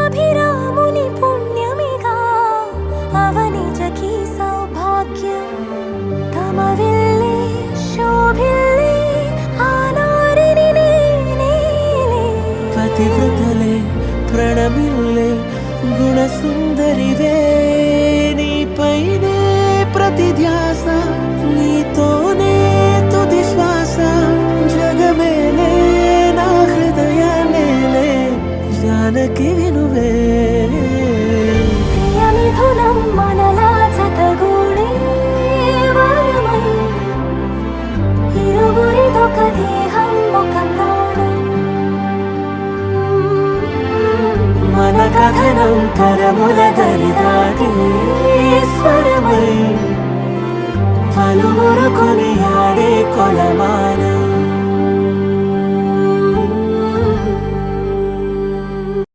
అభిరాముని పుణ్యమిగా అవనిజకి సౌభాగ్యం తమవిల్లే శోభిల్లే ఆనారిని నేనేలే పతివ్రతలే ప్రణమిల్లే గుణసుందరివే నీపైనే ప్రతి ధ్యాస నీతోనే తుది శ్వాస జగమేలే నా హృదయాన్నేలే జానకి వినువే ప్రియమిథునం మనలా జతగూడే వరమై ఇరువురిదొక దేహం ఒక ప్రాణం మన కథనం తరముల దరిదాటి స్వరమై పలువురు కొనియాడే కొలమానం